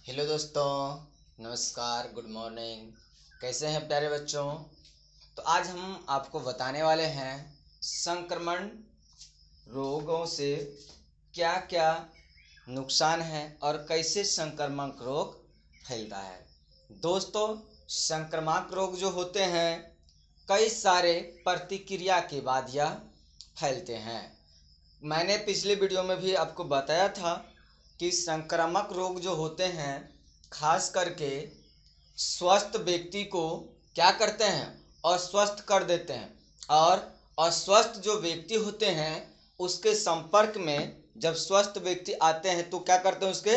Hello दोस्तों, नमस्कार, good morning. कैसे हैं प्यारे बच्चों? तो आज हम आपको बताने वाले हैं संक्रमण रोगों से क्या क्या नुकसान है और कैसे संक्रामक रोग फैलता है। दोस्तों, संक्रामक रोग जो होते हैं कई सारे प्रतिक्रिया के बाद यह फैलते हैं। मैंने पिछले वीडियो में भी आपको बताया था कि संक्रामक रोग जो होते हैं खास करके स्वस्थ व्यक्ति को क्या करते हैं, अस्वस्थ कर देते हैं। और अस्वस्थ जो व्यक्ति होते हैं उसके संपर्क में जब स्वस्थ व्यक्ति आते हैं तो क्या करते हैं, उसके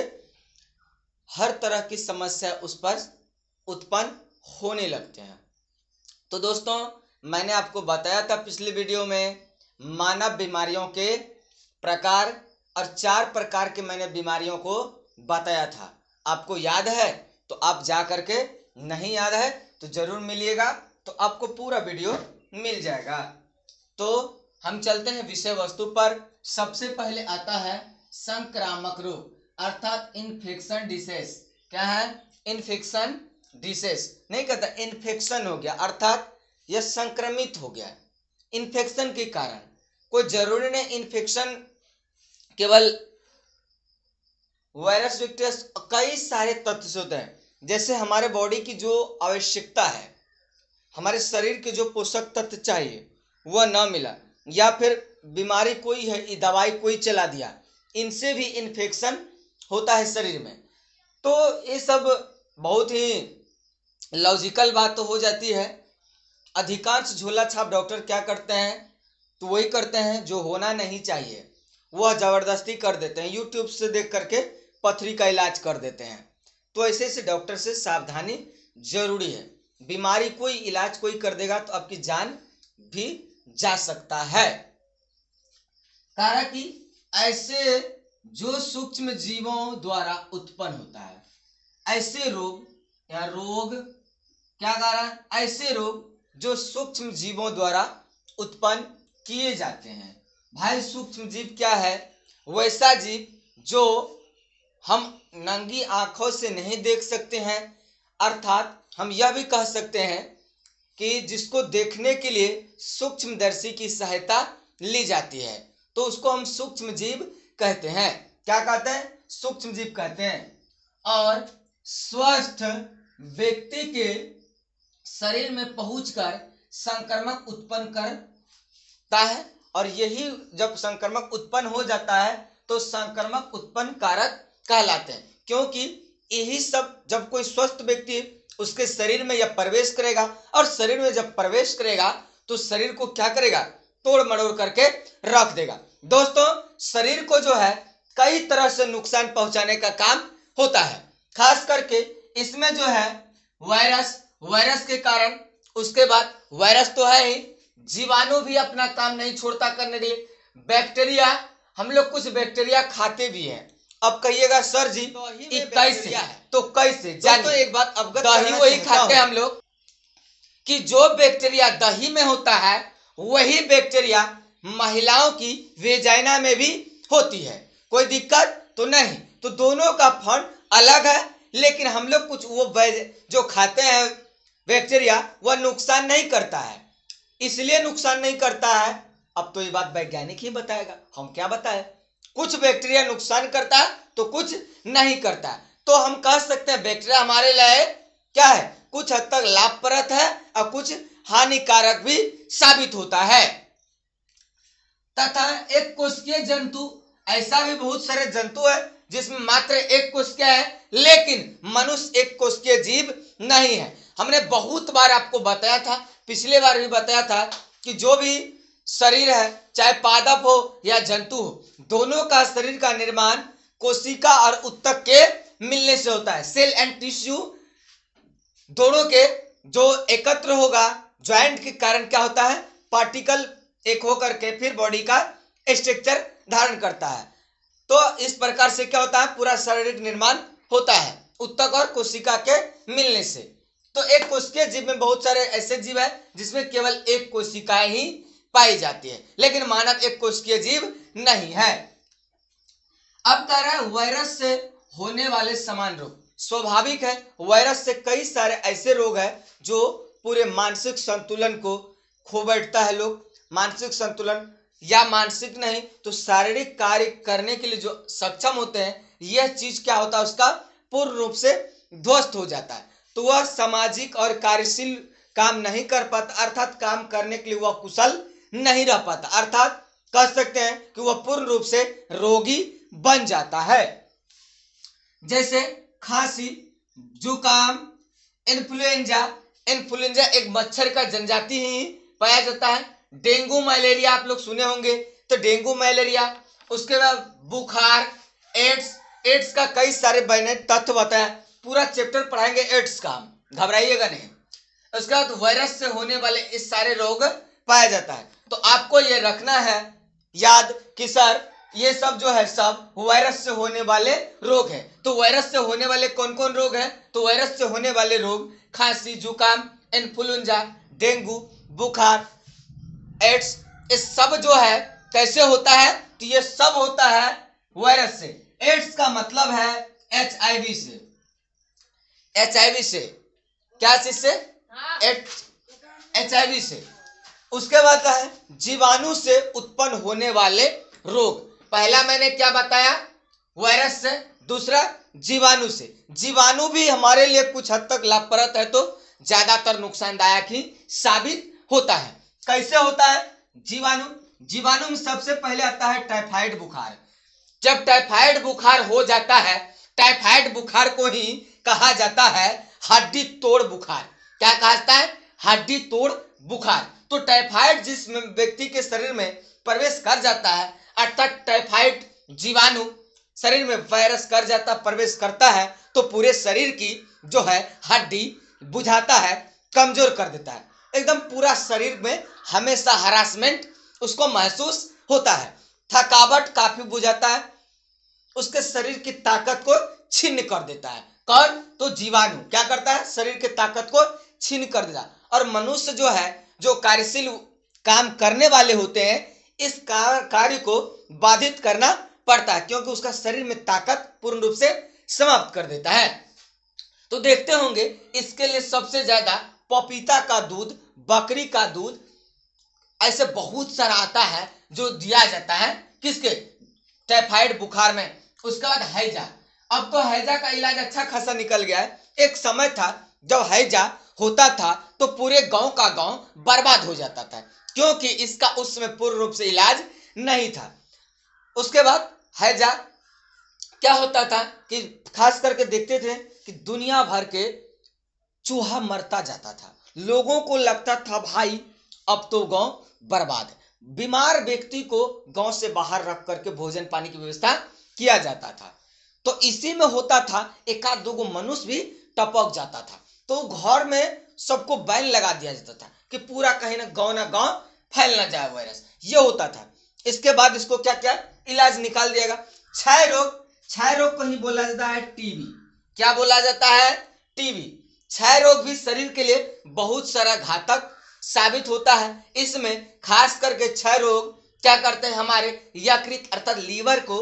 हर तरह की समस्या उस पर उत्पन्न होने लगते हैं। तो दोस्तों, मैंने आपको बताया था पिछले वीडियो में मानव बीमारियों के प्रकार और 4 प्रकार के मैंने बीमारियों को बताया था। आपको याद है तो आप जा करके, नहीं याद है तो जरूर मिलिएगा, तो आपको पूरा वीडियो मिल जाएगा। तो हम चलते हैं विषय वस्तु पर। सबसे पहले आता है संक्रामक रोग अर्थात इन्फेक्शन डिसीज। क्या है? Infection disease. नहीं कहता इन्फेक्शन हो गया अर्थात यह संक्रमित हो गया इन्फेक्शन के कारण। कोई जरूरी नहीं इन्फेक्शन केवल वायरस, बैक्टीरिया, कई सारे तत्व से होते हैं। जैसे हमारे बॉडी की जो आवश्यकता है, हमारे शरीर के जो पोषक तत्व चाहिए वह न मिला, या फिर बीमारी कोई है, दवाई कोई चला दिया, इनसे भी इन्फेक्शन होता है शरीर में। तो ये सब बहुत ही लॉजिकल बात तो हो जाती है। अधिकांश झोला छाप डॉक्टर क्या करते हैं, तो वही करते हैं जो होना नहीं चाहिए, वह जबरदस्ती कर देते हैं। यूट्यूब से देख करके पथरी का इलाज कर देते हैं। तो ऐसे डॉक्टर से सावधानी जरूरी है। बीमारी कोई इलाज कोई कर देगा तो आपकी जान भी जा सकता है। कारण कि ऐसे जो सूक्ष्म जीवों द्वारा उत्पन्न होता है, ऐसे रोग या रोग क्या कारण, ऐसे रोग जो सूक्ष्म जीवों द्वारा उत्पन्न किए जाते हैं। भाई सूक्ष्म जीव क्या है? वैसा जीव जो हम नंगी आंखों से नहीं देख सकते हैं, अर्थात हम यह भी कह सकते हैं कि जिसको देखने के लिए सूक्ष्मदर्शी की सहायता ली जाती है, तो उसको हम सूक्ष्म जीव कहते हैं। क्या कहते हैं? सूक्ष्म जीव कहते हैं। और स्वस्थ व्यक्ति के शरीर में पहुंचकर संक्रमक उत्पन्न करता है। और यही जब संक्रमक उत्पन्न हो जाता है तो संक्रमक उत्पन्न कारक कहलाते हैं। क्योंकि यही सब जब कोई स्वस्थ व्यक्ति उसके शरीर में यह प्रवेश करेगा, और शरीर में जब प्रवेश करेगा तो शरीर को क्या करेगा, तोड़ मड़ोड़ करके रख देगा। दोस्तों, शरीर को जो है कई तरह से नुकसान पहुंचाने का काम होता है। खास करके इसमें जो है वायरस के कारण, उसके बाद वायरस तो है ही, जीवाणु भी अपना काम नहीं छोड़ता करने के लिए, बैक्टीरिया, हम लोग कुछ बैक्टीरिया खाते भी हैं। अब कहिएगा सर जी कैसे, तो कैसे जानिए। तो एक बात अवगत, दही वही खाते हैं हम लोग कि जो बैक्टीरिया दही में होता है वही बैक्टीरिया महिलाओं की वेजाइना में भी होती है। कोई दिक्कत तो नहीं। तो दोनों का फंड अलग है, लेकिन हम लोग कुछ वो जो खाते हैं बैक्टीरिया वह नुकसान नहीं करता है। इसलिए नुकसान नहीं करता है, अब तो ये बात वैज्ञानिक ही बताएगा, हम क्या बताएं। कुछ बैक्टीरिया नुकसान करता है तो कुछ नहीं करता है। तो हम कह सकते हैं बैक्टीरिया हमारे लिए क्या है, कुछ हद तक लाभप्रद है और कुछ हानिकारक भी साबित होता है। तथा एक कोशिकीय जंतु, ऐसा भी बहुत सारे जंतु है जिसमें मात्र एक कोशिका है, लेकिन मनुष्य एक कोशिकीय जीव नहीं है। हमने बहुत बार आपको बताया था, पिछले बार भी बताया था कि जो भी शरीर है, चाहे पादप हो या जंतु हो, दोनों का शरीर का निर्माण कोशिका और उत्तक के मिलने से होता है। सेल एंड टिश्यू दोनों के जो एकत्र होगा, ज्वाइंट के कारण क्या होता है, पार्टिकल एक होकर के फिर बॉडी का स्ट्रक्चर धारण करता है। तो इस प्रकार से क्या होता है, पूरा शारीरिक निर्माण होता है उत्तक और कोशिका के मिलने से। तो एक कोशिकीय जीव में बहुत सारे ऐसे जीव है जिसमें केवल एक कोशिका ही पाई जाती है, लेकिन मानव एक कोशिकीय जीव नहीं है। अब कह रहा है वायरस से होने वाले समान रोग। स्वाभाविक है, वायरस से कई सारे ऐसे रोग हैं जो पूरे मानसिक संतुलन को खो बैठता है। लोग मानसिक संतुलन या मानसिक नहीं तो शारीरिक कार्य करने के लिए जो सक्षम होते हैं, यह चीज क्या होता है, उसका पूर्ण रूप से ध्वस्त हो जाता है। तो वह सामाजिक और कार्यशील काम नहीं कर पाता, अर्थात काम करने के लिए वह कुशल नहीं रह पाता, अर्थात कह सकते हैं कि वह पूर्ण रूप से रोगी बन जाता है। जैसे खांसी, जुकाम, इन्फ्लुएंजा। इन्फ्लुएंजा एक मच्छर का जनजाति ही पाया जाता है। डेंगू मलेरिया आप लोग सुने होंगे, तो डेंगू मलेरिया, उसके बाद बुखार, एड्स। एड्स का कई सारे मैंने तथ्य बताया, पूरा चैप्टर पढ़ाएंगे एड्स का, घबराइएगा नहीं। उसके बाद वायरस से होने वाले इस सारे रोग पाया जाता है। तो आपको ये रखना है याद कि सर ये सब जो है सब वायरस से होने वाले रोग है। तो वायरस से होने वाले कौन कौन रोग है, तो वायरस से होने वाले रोग खांसी, जुकाम, इन्फ्लुएंजा, डेंगू, बुखार, एड्स, ये सब जो है कैसे होता है, तो ये सब होता है वायरस से। एड्स का मतलब है HIV से। HIV से क्या चीज से, HIV से। उसके बाद है जीवाणु से उत्पन्न होने वाले रोग। पहला मैंने क्या बताया, वायरस से, दूसरा जीवाणु से। जीवाणु भी हमारे लिए कुछ हद तक लाभप्रद है, तो ज्यादातर नुकसानदायक ही साबित होता है। कैसे होता है जीवाणु, जीवाणु में सबसे पहले आता है टाइफाइड बुखार। जब टाइफाइड बुखार हो जाता है, टाइफाइड बुखार को ही कहा जाता है हड्डी तोड़ बुखार। क्या कहा जाता है, हड्डी तोड़ बुखार। तो टाइफाइड जिस व्यक्ति के शरीर में प्रवेश कर जाता है, अर्थात टाइफाइड जीवाणु शरीर में वायरस कर जाता, प्रवेश करता है, तो पूरे शरीर की जो है हड्डी बुझाता है, कमजोर कर देता है। एकदम पूरा शरीर में हमेशा हरासमेंट उसको महसूस होता है, थकावट काफी बुझाता है, उसके शरीर की ताकत को छीन कर देता है। कौन, तो जीवाणु क्या करता है, शरीर की ताकत को छीन कर देता है। और मनुष्य जो है, जो कार्यशील काम करने वाले होते हैं, इस कार्य को बाधित करना पड़ता है, क्योंकि उसका शरीर में ताकत पूर्ण रूप से समाप्त कर देता है। तो देखते होंगे इसके लिए सबसे ज्यादा पपीता का दूध, बकरी का दूध, ऐसे बहुत सारा आता है जो दिया जाता है किसके, टाइफाइड बुखार में। उसके बाद हैजा। अब तो हैजा का इलाज अच्छा खासा निकल गया है। एक समय था जब हैजा होता था तो पूरे गांव का गांव बर्बाद हो जाता था, क्योंकि इसका उस समय पूर्ण रूप से इलाज नहीं था। उसके बाद हैजा क्या होता था कि खास करके देखते थे कि दुनिया भर के चूहा मरता जाता था। लोगों को लगता था भाई अब तो गांव बर्बाद है। बीमार व्यक्ति को गांव से बाहर रख करके भोजन पानी की व्यवस्था किया जाता था। तो इसी में होता था एक आध दो मनुष्य भी टपक जाता था, तो घर में सबको बैन लगा दिया जाता था कि पूरा कहीं ना गांव फैल ना जाए वायरस, ये होता था। इसके बाद इसको क्या क्या इलाज निकाल दिएगा। क्षय रोग, क्षय रोग को ही बोला जाता है टीबी। क्या बोला जाता है, टीबी। क्षय रोग भी शरीर के लिए बहुत सारा घातक साबित होता है। इसमें खास करके क्षय रोग क्या करते हैं, हमारे यकृत अर्थात लीवर को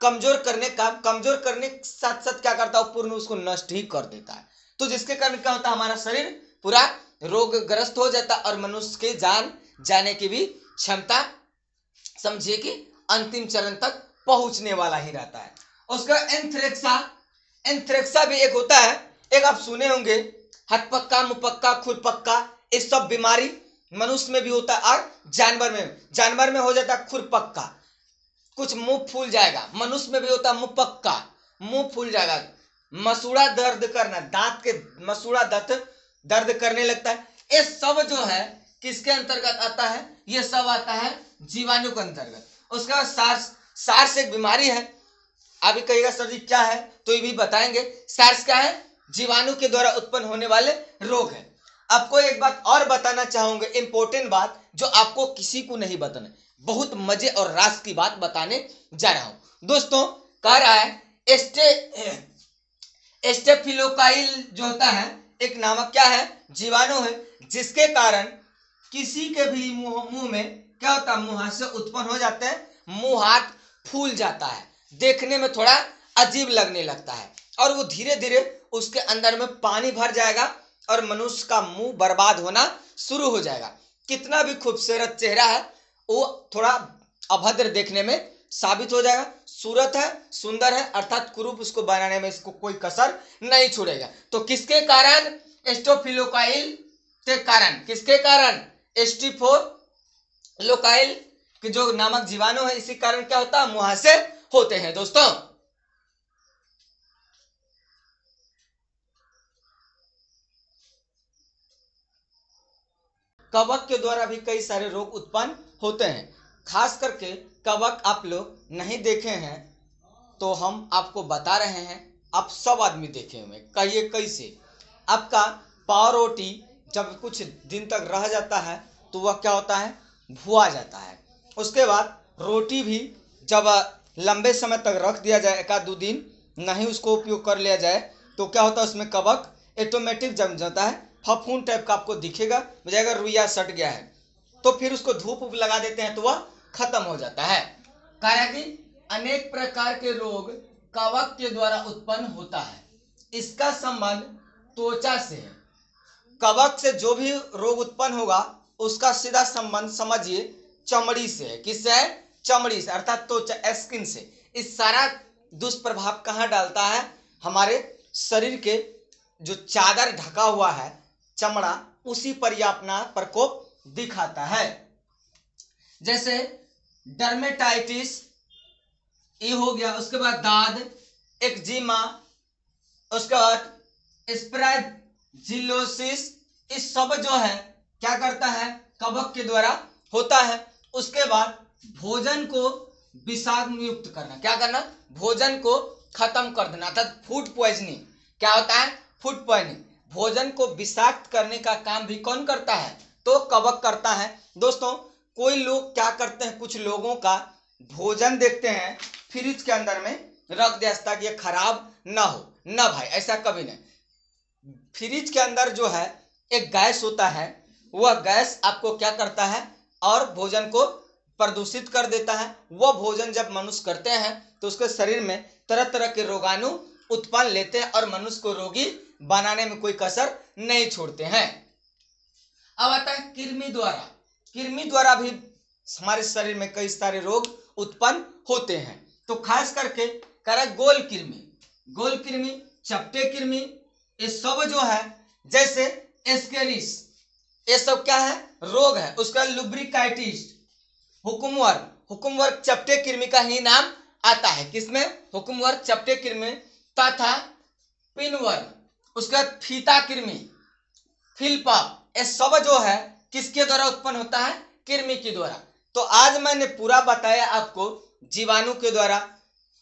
कमजोर करने के साथ साथ क्या करता है, पूर्ण उसको नष्ट ही कर देता है। तो जिसके कारण क्या होता है, हमारा शरीर पूरा रोगग्रस्त हो जाता है और मनुष्य के जान जाने की भी क्षमता समझिए कि अंतिम चरण तक पहुंचने वाला ही रहता है। उसका एंथ्रेक्सा, एंथ्रेक्सा भी एक होता है, एक आप सुने होंगे, हथपक्का, मुपक्का, खुरपक्का, ये सब बीमारी मनुष्य में भी होता है और जानवर में हो जाता है खुरपक्का, कुछ मुंह फूल जाएगा। मनुष्य में भी होता है मुपक्का, मुंह फूल जाएगा। मसूड़ा दर्द करना, दांत के मसूड़ा दर्द करने लगता है। ये सब जो है किसके अंतर्गत आता है, ये सब आता है जीवाणु के अंतर्गत। उसके बाद सार्स एक बीमारी है। अभी कहिएगा सर जी क्या है, तो ये भी बताएंगे। सार्स क्या है, जीवाणु के द्वारा उत्पन्न होने वाले रोग है। आपको एक बात और बताना चाहूंगा, इंपॉर्टेंट बात जो आपको किसी को नहीं बताना, बहुत मजे और रास की बात बताने जा रहा हूं। दोस्तों कह रहा है स्टेफिलोकाइल जो होता है एक नामक क्या है, जीवाणु है, जिसके कारण किसी के भी मुंह में क्या होता है, मुहासे उत्पन्न हो जाते हैं, मुंह हाथ फूल जाता है, देखने में थोड़ा अजीब लगने लगता है और वो धीरे धीरे उसके अंदर में पानी भर जाएगा और मनुष्य का मुंह बर्बाद होना शुरू हो जाएगा। कितना भी खूबसूरत चेहरा है वो थोड़ा अभद्र देखने में साबित हो जाएगा। सूरत है, सुंदर है, अर्थात कुरूप उसको बनाने में इसको कोई कसर नहीं छोड़ेगा। तो किसके कारण? स्टेफिलोकाइल के कारण। किसके कारण? स्टेफिलोकाइल कि जो नामक जीवाणु है, इसी कारण क्या होता है? मुहासे होते हैं। दोस्तों कवक के द्वारा भी कई सारे रोग उत्पन्न होते हैं। खास करके कवक आप लोग नहीं देखे हैं तो हम आपको बता रहे हैं, आप सब आदमी देखे हुए। कहिए कैसे? आपका पाव रोटी जब कुछ दिन तक रह जाता है तो वह क्या होता है? भुआ जाता है। उसके बाद रोटी भी जब लंबे समय तक रख दिया जाए, एक आध दो दिन नहीं उसको उपयोग कर लिया जाए, तो क्या होता है? उसमें कवक ऑटोमेटिक जम जाता है, फफूंद टाइप का आपको दिखेगा, मुझे रुइया सट गया है। तो फिर उसको धूप उप लगा देते हैं तो वह खत्म हो जाता है। कारण कि अनेक प्रकार के रोग कवक के द्वारा उत्पन्न होता है। इसका संबंध त्वचा से है। कवक से जो भी रोग उत्पन्न होगा उसका सीधा संबंध समझिए चमड़ी से है। किससे है? चमड़ी से, अर्थात त्वचा, स्किन से। इस सारा दुष्प्रभाव कहाँ डालता है? हमारे शरीर के जो चादर ढका हुआ है चमड़ा, उसी पर यह अपना प्रकोप दिखाता है। जैसे डर्मेटाइटिस ये हो गया, उसके बाद दाद, एक्जिमा, उसके बाद स्प्रेजिलोसिस, इस सब जो है क्या करता है? कवक के द्वारा होता है। उसके बाद भोजन को विषाक्त मुक्त करना। क्या करना? भोजन को खत्म कर देना, अर्थात फूड पॉइजनिंग। क्या होता है? Food poisoning. भोजन को विषाक्त करने का काम भी कौन करता है? तो कवक करता है। दोस्तों कोई लोग क्या करते हैं, कुछ लोगों का भोजन देखते हैं फ्रिज के अंदर में रख दिया ताकि ये खराब ना हो। ना भाई, ऐसा कभी नहीं। फ्रिज के अंदर जो है एक गैस होता है, वह गैस आपको क्या करता है? और भोजन को प्रदूषित कर देता है। वह भोजन जब मनुष्य करते हैं तो उसके शरीर में तरह तरह के रोगाणु उत्पन्न लेते हैं और मनुष्य को रोगी बनाने में कोई कसर नहीं छोड़ते हैं। अब आता है कृमि द्वारा। कृमि द्वारा भी हमारे शरीर में कई सारे रोग उत्पन्न होते हैं। तो खास करके गोल कृमि, गोल कृमि, चपटे कृमि, ये सब जो है, जैसे एस्केरिस, ये सब क्या है? रोग है। उसका लुब्रिकाइटिस, हुकुमवर्म, हुकुमवर्म चपटे कृमि का ही नाम आता है। किसमें? हुकुमवर्म चपटे कृमि तथा पिनवर्म, उसका फीता कृमि, फिलपा, ये सब जो है किसके द्वारा उत्पन्न होता है? कृमि के द्वारा। तो आज मैंने पूरा बताया आपको, जीवाणु के द्वारा,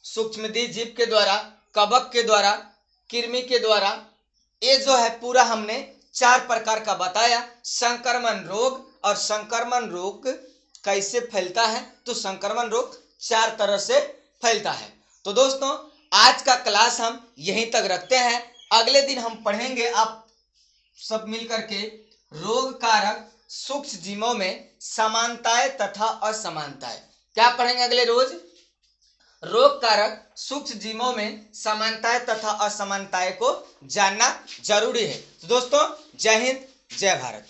सूक्ष्मजीव जीव के द्वारा, कवक के द्वारा, कृमि के द्वारा। ये जो है पूरा हमने 4 प्रकार का बताया। संक्रमण रोग, और संक्रमण रोग कैसे फैलता है? तो संक्रमण रोग 4 तरह से फैलता है। तो दोस्तों आज का क्लास हम यहीं तक रखते हैं। अगले दिन हम पढ़ेंगे आप सब मिलकर के रोग कारक सूक्ष्म जीवों में समानताएं तथा असमानताएं। क्या पढ़ेंगे अगले रोज? रोग कारक सूक्ष्म जीवों में समानताएं तथा असमानताएं को जानना जरूरी है। तो दोस्तों जय हिंद, जय भारत।